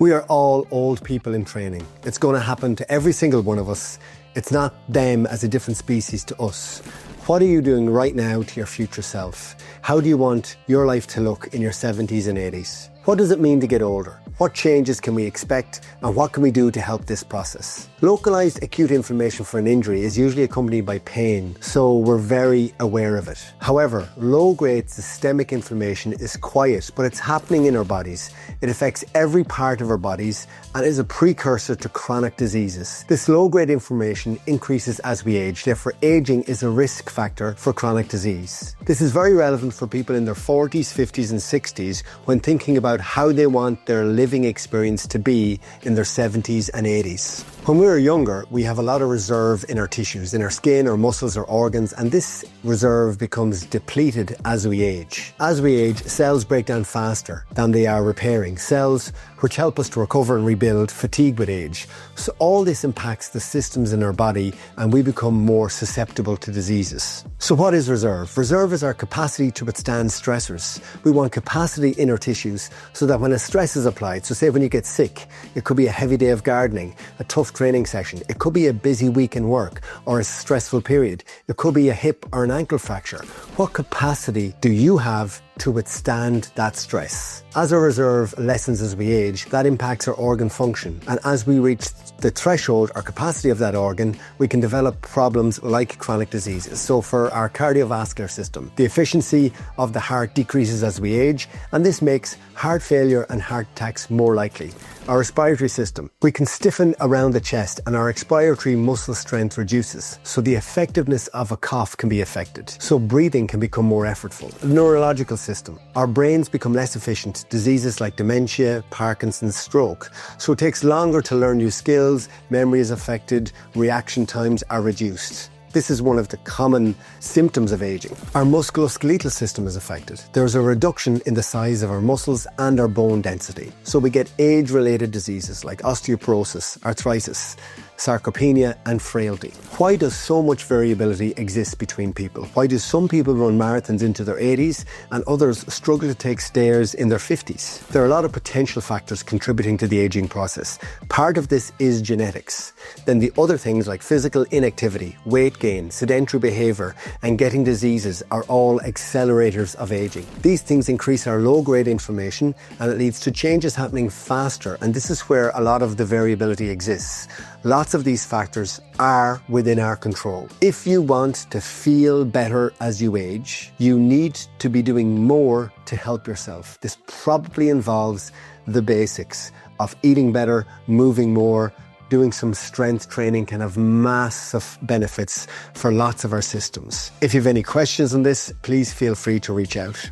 We are all old people in training. It's going to happen to every single one of us. It's not them as a different species to us. What are you doing right now to your future self? How do you want your life to look in your 70s and 80s? What does it mean to get older? What changes can we expect and what can we do to help this process? Localized acute inflammation for an injury is usually accompanied by pain, so we're very aware of it. However, low-grade systemic inflammation is quiet, but it's happening in our bodies. It affects every part of our bodies and is a precursor to chronic diseases. This low-grade inflammation increases as we age, therefore aging is a risk factor for chronic disease. This is very relevant for people in their 40s, 50s and 60s when thinking about how they want their living experience to be in their 70s and 80s. When we were younger, we have a lot of reserve in our tissues, in our skin, our muscles, our organs, and this reserve becomes depleted as we age. As we age, cells break down faster than they are repairing. Cells which help us to recover and rebuild fatigue with age. So all this impacts the systems in our body and we become more susceptible to diseases. So what is reserve? Reserve is our capacity to withstand stressors. We want capacity in our tissues so that when a stress is applied, so say when you get sick, it could be a heavy day of gardening, a tough training session, it could be a busy week in work or a stressful period, it could be a hip or an ankle fracture. What capacity do you have to withstand that stress? As our reserve lessens as we age, that impacts our organ function. And as we reach the threshold or capacity of that organ, we can develop problems like chronic diseases. So for our cardiovascular system, the efficiency of the heart decreases as we age, and this makes heart failure and heart attacks more likely. Our respiratory system, we can stiffen around the chest and our expiratory muscle strength reduces, so the effectiveness of a cough can be affected. So breathing can become more effortful. The neurological system, our brains become less efficient. Diseases like dementia, Parkinson's, stroke. So it takes longer to learn new skills, memory is affected, reaction times are reduced. This is one of the common symptoms of aging. Our musculoskeletal system is affected. There's a reduction in the size of our muscles and our bone density. So we get age-related diseases like osteoporosis, arthritis, sarcopenia and frailty. Why does so much variability exist between people? Why do some people run marathons into their 80s and others struggle to take stairs in their 50s? There are a lot of potential factors contributing to the aging process. Part of this is genetics. Then the other things like physical inactivity, weight gain, sedentary behaviour and getting diseases are all accelerators of aging. These things increase our low-grade inflammation and it leads to changes happening faster, and this is where a lot of the variability exists. Lots of these factors are within our control. If you want to feel better as you age, you need to be doing more to help yourself. This probably involves the basics of eating better, moving more, doing some strength training can have massive benefits for lots of our systems. If you have any questions on this, please feel free to reach out.